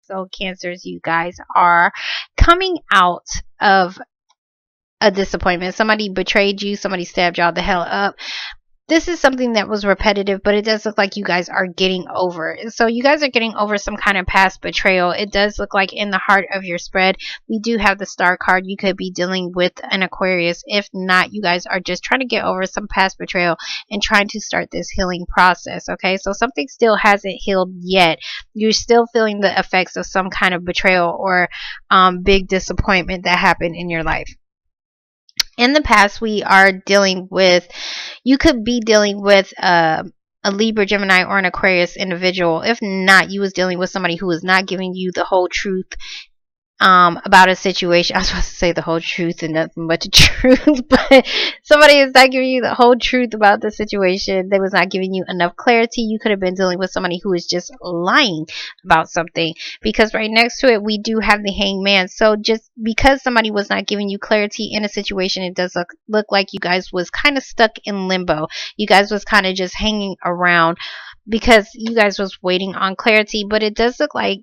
So Cancers, you guys are coming out of a disappointment. Somebody betrayed you. Somebody stabbed y'all the hell up. This is something that was repetitive, but it does look like you guys are getting over it. So you guys are getting over some kind of past betrayal. It does look like in the heart of your spread, we do have the Star card. You could be dealing with an Aquarius. If not, you guys are just trying to get over some past betrayal and trying to start this healing process. Okay, so something still hasn't healed yet. You're still feeling the effects of some kind of betrayal or big disappointment that happened in your life. In the past, we are dealing with, you could be dealing with a Libra, Gemini, or an Aquarius individual. If not, you was dealing with somebody who was not giving you the whole truth about a situation. I was supposed to say the whole truth and nothing but the truth, but somebody is not giving you the whole truth about the situation. They was not giving you enough clarity. You could have been dealing with somebody who is just lying about something, because right next to it we do have the Hanged Man. So just because somebody was not giving you clarity in a situation, it does look like you guys was kind of stuck in limbo. You guys was kind of just hanging around because you guys was waiting on clarity. But it does look like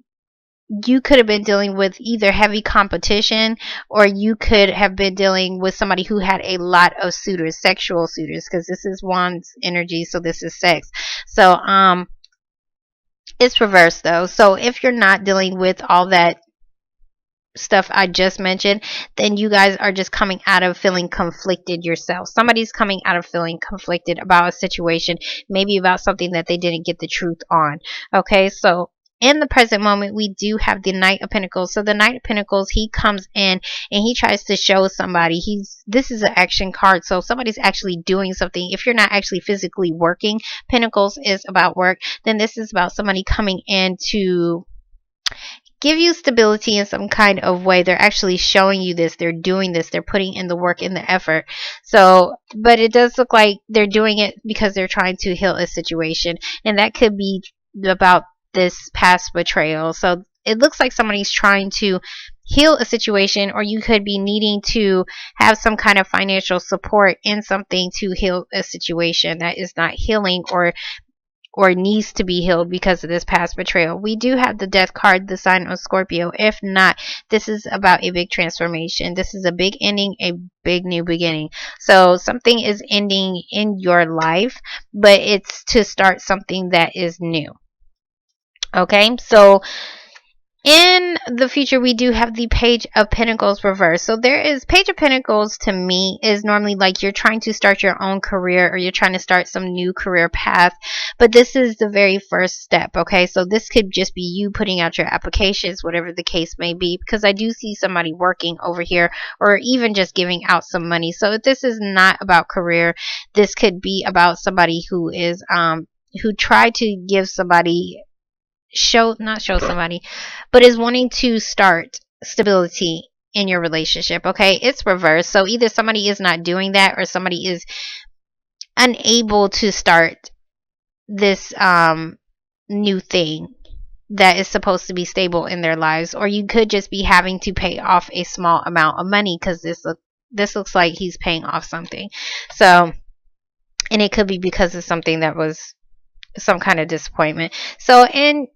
you could have been dealing with either heavy competition, or you could have been dealing with somebody who had a lot of suitors, sexual suitors, because this is Wands energy, so this is sex. So it's reversed though. So if you're not dealing with all that stuff I just mentioned, then you guys are just coming out of feeling conflicted yourself. Somebody's coming out of feeling conflicted about a situation, maybe about something that they didn't get the truth on. Okay, so in the present moment, we do have the Knight of Pentacles. So the Knight of Pentacles, he comes in and he tries to show somebody. This is an action card. So somebody's actually doing something. If you're not actually physically working, Pentacles is about work. Then this is about somebody coming in to give you stability in some kind of way. They're actually showing you this. They're doing this. They're putting in the work and the effort. So, but it does look like they're doing it because they're trying to heal a situation. And that could be about this past betrayal. So it looks like somebody's trying to heal a situation, or you could be needing to have some kind of financial support in something to heal a situation that is not healing or needs to be healed because of this past betrayal. We do have the Death card, the sign of Scorpio. If not, this is about a big transformation. This is a big ending, a big new beginning. So something is ending in your life, but it's to start something that is new. Okay, so in the future, we do have the Page of Pentacles reversed. So there is Page of Pentacles, to me, is normally like you're trying to start your own career, or you're trying to start some new career path. But this is the very first step. Okay, so this could just be you putting out your applications, whatever the case may be, because I do see somebody working over here, or even just giving out some money. So if this is not about career, this could be about somebody who is who tried to give somebody not show somebody, but is wanting to start stability in your relationship. Okay, it's reversed. So either somebody is not doing that, or somebody is unable to start this new thing that is supposed to be stable in their lives, or you could just be having to pay off a small amount of money, because this looks like he's paying off something. So, and it could be because of something that was some kind of disappointment. So in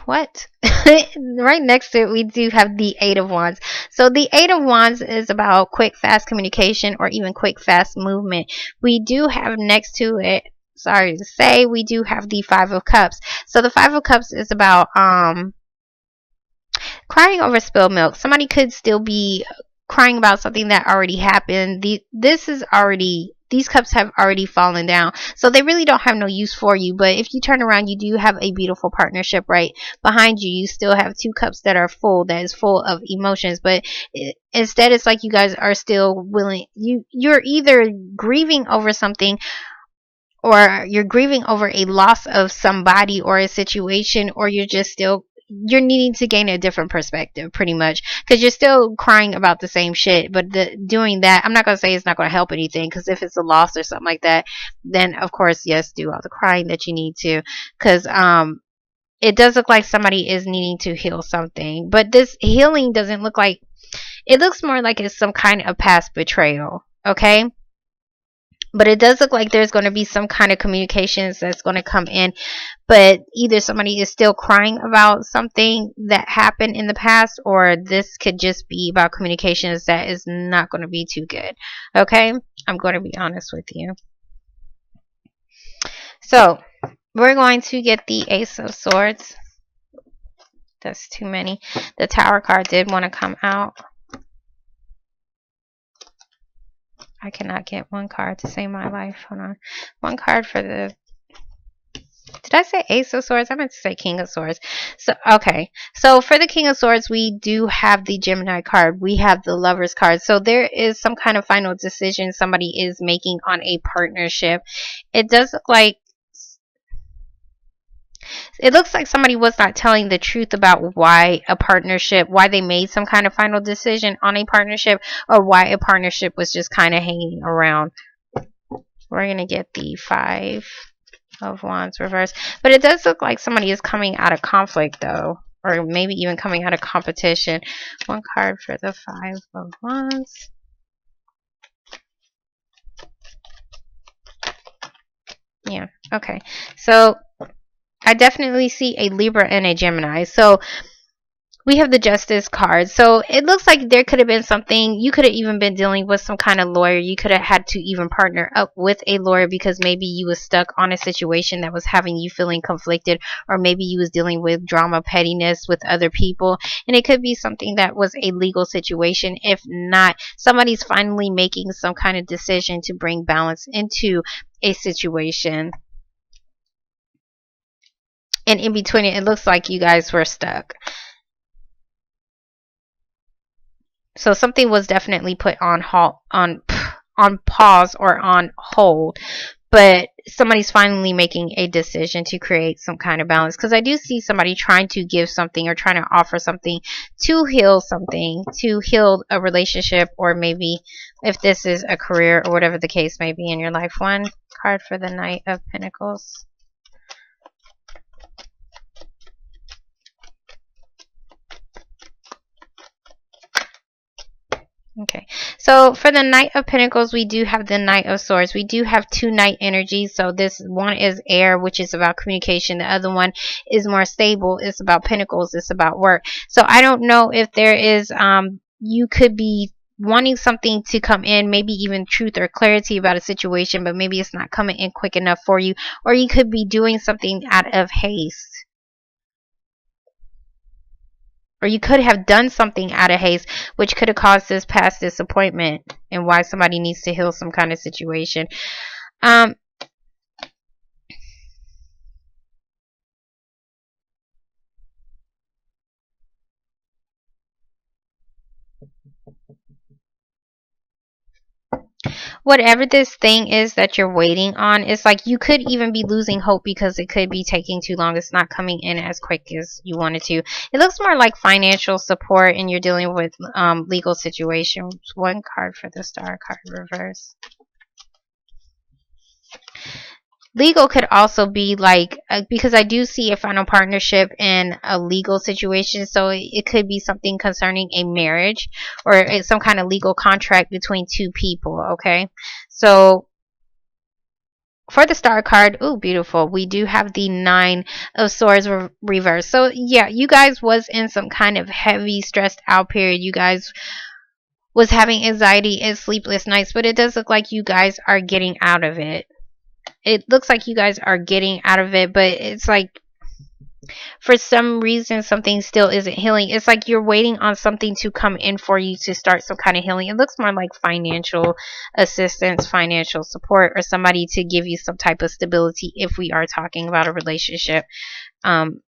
what right next to it, we do have the Eight of Wands. So the Eight of Wands is about quick, fast communication, or even quick, fast movement. We do have next to it, sorry to say, we do have the Five of Cups. So the Five of Cups is about crying over spilled milk. Somebody could still be crying about something that already happened. These cups have already fallen down, so they really don't have no use for you. But if you turn around, you do have a beautiful partnership right behind you. You still have two cups that are full, that is full of emotions. But instead, it's like you guys are still willing. You're either grieving over something, or you're grieving over a loss of somebody or a situation, or you're needing to gain a different perspective, pretty much, because you're still crying about the same shit. But doing that, I'm not going to say it's not going to help anything, because if it's a loss or something like that, then of course, yes, do all the crying that you need to, because it does look like somebody is needing to heal something. But this healing doesn't look like, it looks more like it's some kind of past betrayal. Okay, But it does look like there's going to be some kind of communications that's going to come in, but either somebody is still crying about something that happened in the past, or this could just be about communications that is not going to be too good. Okay, I'm going to be honest with you. So we're going to get the Ace of Swords. That's too many. The Tower card did want to come out. I cannot get one card to save my life. Hold on. One card for the... Did I say Ace of Swords? I meant to say King of Swords. So, okay. So, for the King of Swords, we do have the Gemini card. We have the Lovers card. So, there is some kind of final decision somebody is making on a partnership. It does look like... It looks like somebody was not telling the truth about why a partnership, why they made some kind of final decision on a partnership, or why a partnership was just kind of hanging around. We're going to get the Five of Wands reversed. But it does look like somebody is coming out of conflict, though, or maybe even coming out of competition. One card for the Five of Wands. Yeah, okay. So I definitely see a Libra and a Gemini. So we have the Justice card. So it looks like there could have been something. You could have even been dealing with some kind of lawyer. You could have had to even partner up with a lawyer because maybe you was stuck on a situation that was having you feeling conflicted, or maybe you was dealing with drama, pettiness with other people. And it could be something that was a legal situation. If not, somebody's finally making some kind of decision to bring balance into a situation. And in between it, it looks like you guys were stuck. So something was definitely put on pause or on hold, but somebody's finally making a decision to create some kind of balance. Because I do see somebody trying to give something or trying to offer something to heal something, to heal a relationship, or maybe if this is a career or whatever the case may be in your life. One card for the Knight of Pentacles. Okay, so for the Knight of Pentacles, we do have the Knight of Swords. We do have two Knight energies. So this one is air, which is about communication. The other one is more stable. It's about pentacles. It's about work. So I don't know if there is, you could be wanting something to come in, maybe even truth or clarity about a situation, but maybe it's not coming in quick enough for you. Or you could be doing something out of haste. Or you could have done something out of haste, which could have caused this past disappointment and why somebody needs to heal some kind of situation. Whatever this thing is that you're waiting on, it's like you could even be losing hope because it could be taking too long. It's not coming in as quick as you wanted to. It looks more like financial support, and you're dealing with legal situations. One card for the Star card reverse. Legal could also be like, because I do see a final partnership in a legal situation, so it could be something concerning a marriage or it's some kind of legal contract between two people. Okay, so for the Star card, oh beautiful, we do have the Nine of Swords reverse. So yeah, you guys was in some kind of heavy stressed out period. You guys was having anxiety and sleepless nights, but it does look like you guys are getting out of it. It looks like you guys are getting out of it, but it's like for some reason something still isn't healing. It's like you're waiting on something to come in for you to start some kind of healing. It looks more like financial assistance, financial support, or somebody to give you some type of stability if we are talking about a relationship. One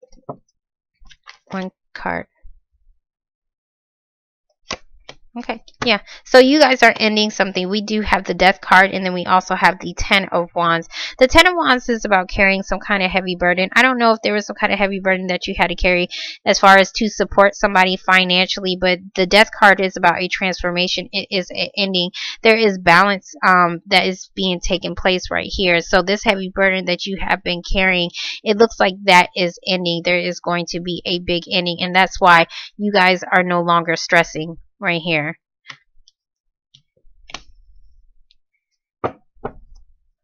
card. Okay, yeah. So you guys are ending something. We do have the Death card, and then we also have the Ten of Wands. The Ten of Wands is about carrying some kind of heavy burden. I don't know if there was some kind of heavy burden that you had to carry as far as to support somebody financially, but the Death card is about a transformation. It is an ending. There is balance that is being taken place right here. So this heavy burden that you have been carrying, it looks like that is ending. There is going to be a big ending, and that's why you guys are no longer stressing right here.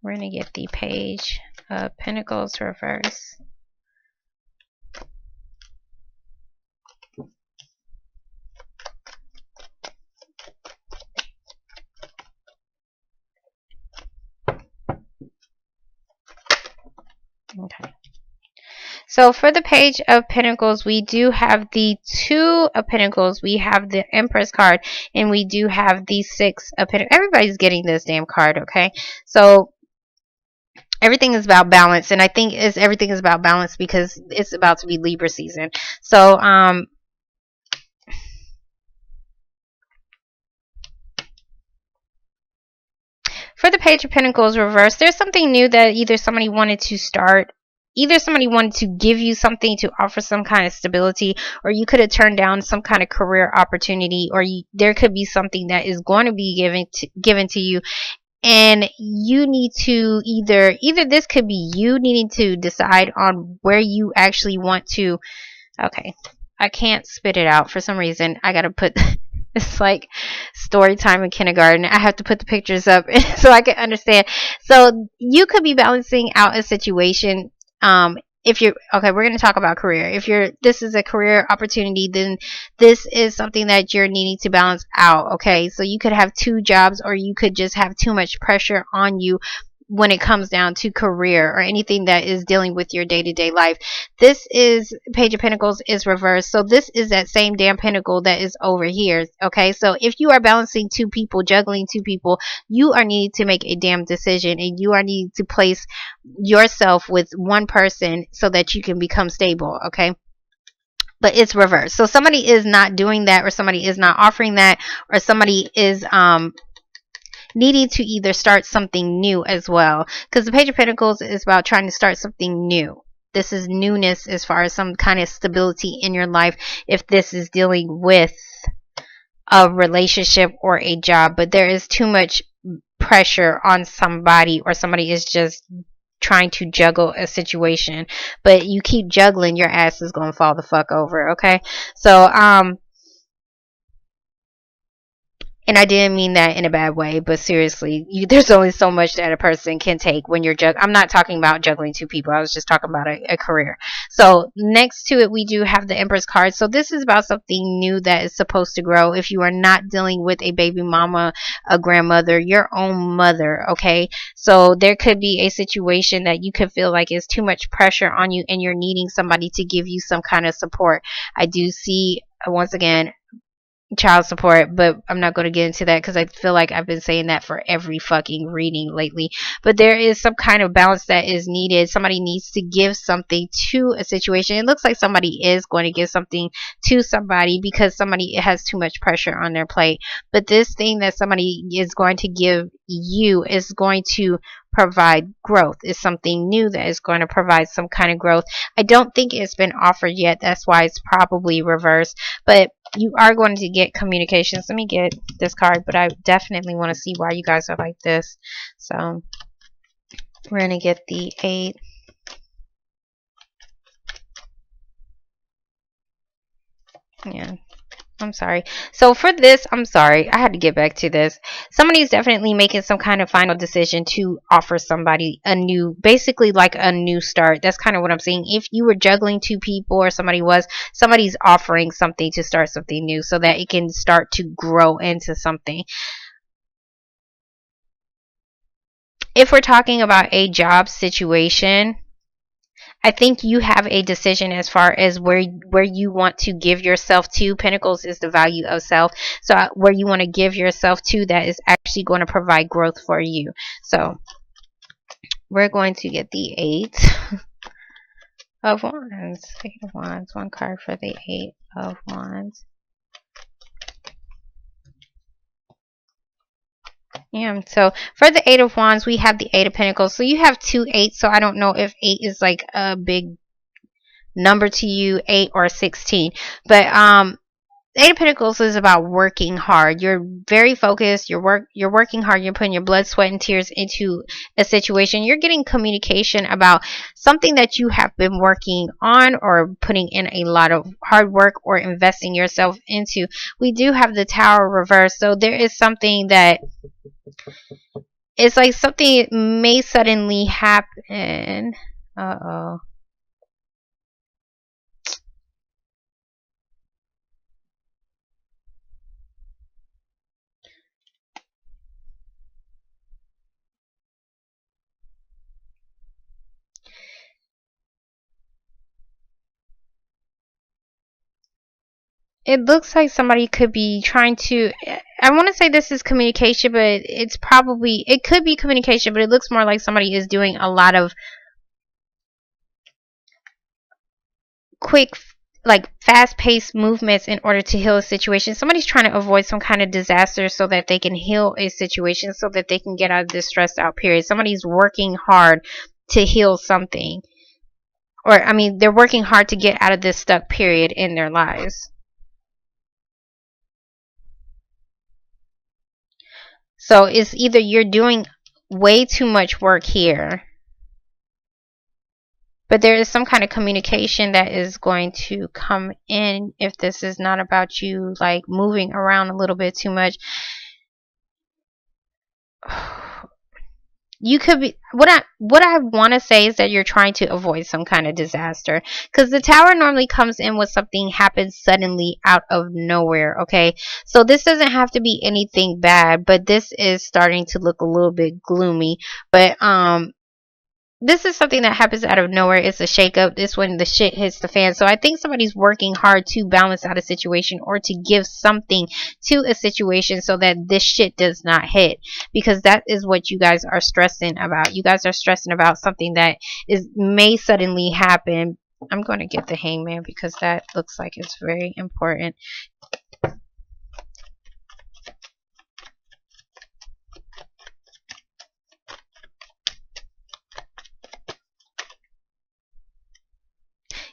We're going to get the Page of Pentacles reverse. Okay. So for the Page of Pentacles, we do have the Two of Pentacles. We have the Empress card, and we do have the Six of Pentacles. Everybody's getting this damn card, okay? So everything is about balance, and I think everything is about balance because it's about to be Libra season. So for the Page of Pentacles reverse, there's something new that either somebody wanted to start, either somebody wanted to give you something to offer some kind of stability, or you could have turned down some kind of career opportunity, or there could be something that is going to be given to you, and you need to either this could be you needing to decide on where you actually want to. Okay, I can't spit it out for some reason. I gotta put it's like story time in kindergarten. I have to put the pictures up so I can understand. So you could be balancing out a situation. If you're okay, we're going to talk about career. If this is a career opportunity, then this is something that you're needing to balance out. Okay, so you could have two jobs, or you could just have too much pressure on you when it comes down to career or anything that is dealing with your day-to-day life. This is Page of Pentacles is reversed, so this is that same damn pentacle that is over here. Okay, so if you are balancing two people, juggling two people, you are needing to make a damn decision, and you are needing to place yourself with one person so that you can become stable. Okay, but it's reversed, so somebody is not doing that, or somebody is not offering that, or somebody is needing to either start something new as well, because the Page of Pentacles is about trying to start something new. This is newness as far as some kind of stability in your life, if this is dealing with a relationship or a job. But there is too much pressure on somebody, or somebody is just trying to juggle a situation, but you keep juggling, your ass is going to fall the fuck over. Okay, so and I didn't mean that in a bad way, but seriously, there's only so much that a person can take when you're I'm not talking about juggling two people. I was just talking about a career. So next to it, we do have the Empress card. So this is about something new that is supposed to grow. If you are not dealing with a baby mama, a grandmother, your own mother, okay? So there could be a situation that you could feel like is too much pressure on you, and you're needing somebody to give you some kind of support. I do see, once again, child support, but I'm not going to get into that because I feel like I've been saying that for every fucking reading lately. But there is some kind of balance that is needed. Somebody needs to give something to a situation. It looks like somebody is going to give something to somebody because somebody has too much pressure on their plate. But this thing that somebody is going to give you is going to provide growth. It's something new that is going to provide some kind of growth. I don't think it's been offered yet. That's why it's probably reversed. But you are going to get communications. Let me get this card, but I definitely want to see why you guys are like this. So we're going to get the 8. Yeah. I'm sorry. So for this, I'm sorry. I had to get back to this. Somebody's definitely making some kind of final decision to offer somebody a new, basically like a new start. That's kind of what I'm saying. If you were juggling two people, or somebody's offering something to start something new so that it can start to grow into something. If we're talking about a job situation, I think you have a decision as far as where you want to give yourself to. Pentacles is the value of self. So where you want to give yourself to, that is actually going to provide growth for you. So we're going to get the 8 of Wands. 8 of Wands. One card for the 8 of Wands. Yeah, so for the 8 of Wands, we have the 8 of Pentacles. So you have 2 8s. So I don't know if 8 is like a big number to you, 8 or 16. But 8 of Pentacles is about working hard. You're very focused. You're working hard. You're putting your blood, sweat, and tears into a situation. You're getting communication about something that you have been working on, or putting in a lot of hard work, or investing yourself into. We do have the Tower reversed. So there is something that It's like something may suddenly happen. Uh-oh. It looks like somebody could be trying to, I want to say this is communication, but it could be communication, but it looks more like somebody is doing a lot of quick, like fast-paced movements in order to heal a situation. Somebody's trying to avoid some kind of disaster so that they can heal a situation, so that they can get out of this stressed out period. Somebody's working hard to heal something, or I mean, they're working hard to get out of this stuck period in their lives. So it's either you're doing way too much work here, but there is some kind of communication that is going to come in if this is not about you like moving around a little bit too much. You could be, what I want to say is that you're trying to avoid some kind of disaster, because the Tower normally comes in when something happens suddenly out of nowhere. Okay, so this doesn't have to be anything bad, but this is starting to look a little bit gloomy. But this is something that happens out of nowhere. It's a shakeup. This when the shit hits the fan. So I think somebody's working hard to balance out a situation, or to give something to a situation so that this shit does not hit. Because that is what you guys are stressing about. You guys are stressing about something that may suddenly happen. I'm going to get the Hangman because that looks like it's very important.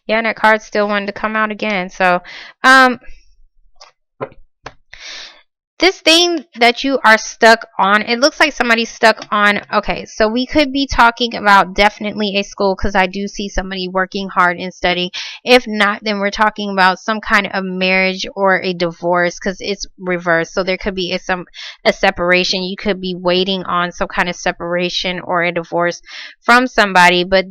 Yeah, and that card still wanted to come out again. So, this thing that you are stuck on, it looks like somebody's stuck on. Okay, so we could be talking about definitely a school, because I do see somebody working hard and studying. If not, then we're talking about some kind of marriage or a divorce, because it's reversed. So there could be a separation. You could be waiting on some kind of separation or a divorce from somebody, but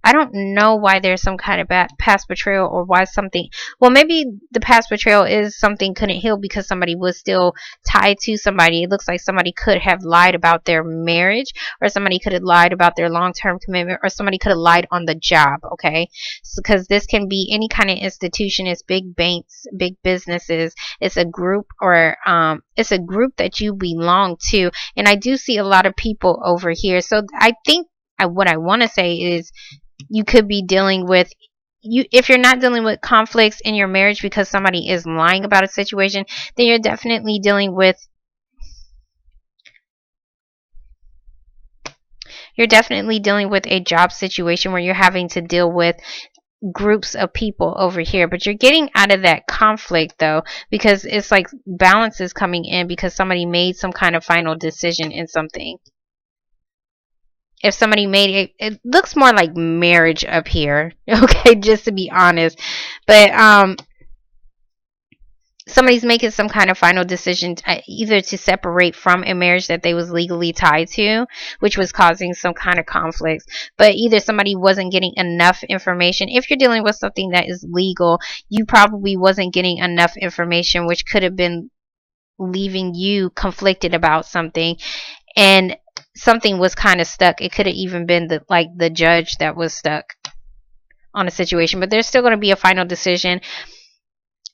I don't know why there's some kind of past betrayal, or why something. Well, maybe the past betrayal is something couldn't heal because somebody was still tied to somebody. It looks like somebody could have lied about their marriage, or somebody could have lied about their long-term commitment, or somebody could have lied on the job. Okay, because this can be any kind of institution. It's big banks, big businesses. It's a group, or it's a group that you belong to. And I do see a lot of people over here. So I think what I want to say is, you could be dealing with, if you're not dealing with conflicts in your marriage because somebody is lying about a situation, then you're definitely dealing with a job situation where you're having to deal with groups of people over here. But you're getting out of that conflict though, because it's like balance is coming in because somebody made some kind of final decision in something. If somebody made it looks more like marriage up here. Okay, just to be honest. But somebody's making some kind of final decision either to separate from a marriage that they was legally tied to, which was causing some kind of conflicts. But either somebody wasn't getting enough information. If you're dealing with something that is legal, you probably wasn't getting enough information, which could have been leaving you conflicted about something. And something was kind of stuck. It could have even been the judge that was stuck on a situation. But there's still going to be a final decision.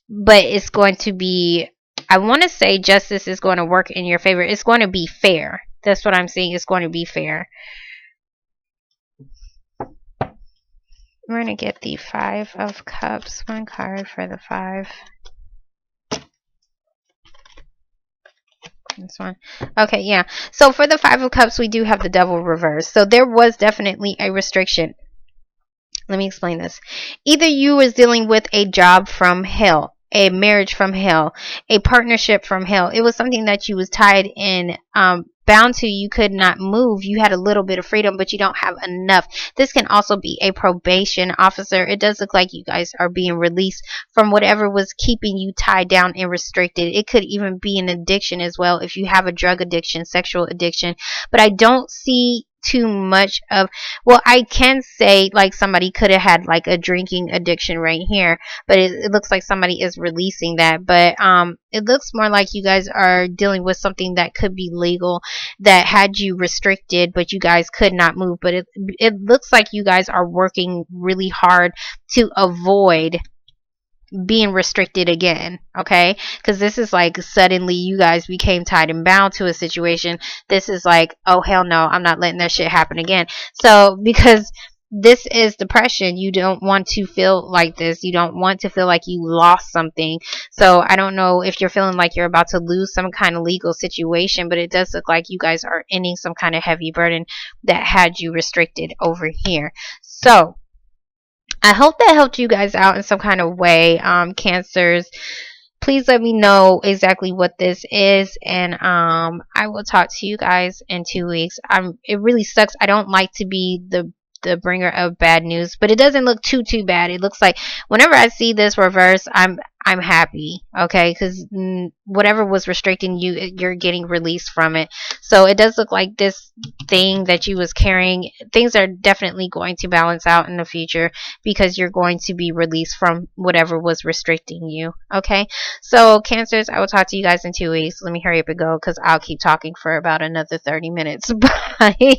But it's going to be, I want to say justice is going to work in your favor. It's going to be fair. That's what I'm saying. It's going to be fair. We're going to get the 5 of Cups. One card for the 5. This one. Okay, yeah. So for the 5 of Cups, we do have the Devil reversed. So there was definitely a restriction. Let me explain this. Either you was dealing with a job from hell. a marriage from hell, a partnership from hell. It was something that you was tied in, bound to. You could not move. You had a little bit of freedom, but you don't have enough. This can also be a probation officer. It does look like you guys are being released from whatever was keeping you tied down and restricted. It could even be an addiction as well, if you have a drug addiction, sexual addiction. But I don't see too much of, well, I can say like somebody could have had like a drinking addiction right here, but it looks like somebody is releasing that. But it looks more like you guys are dealing with something that could be legal, that had you restricted, but you guys could not move. But it looks like you guys are working really hard to avoid being restricted again, okay? Because this is like suddenly you guys became tied and bound to a situation. This is like, oh hell no, I'm not letting that shit happen again. So because this is depression, you don't want to feel like this. You don't want to feel like you lost something. So I don't know if you're feeling like you're about to lose some kind of legal situation, but it does look like you guys are ending some kind of heavy burden that had you restricted over here. So I hope that helped you guys out in some kind of way. Cancers, please let me know exactly what this is, and I will talk to you guys in 2 weeks. It really sucks. I don't like to be the bringer of bad news, but it doesn't look too bad. It looks like whenever I see this reverse, I'm happy, okay? Because whatever was restricting you, you're getting released from it. So it does look like this thing that you was carrying, things are definitely going to balance out in the future, because you're going to be released from whatever was restricting you, okay? So Cancers, I will talk to you guys in 2 weeks. Let me hurry up and go, because I'll keep talking for about another 30 minutes. Bye.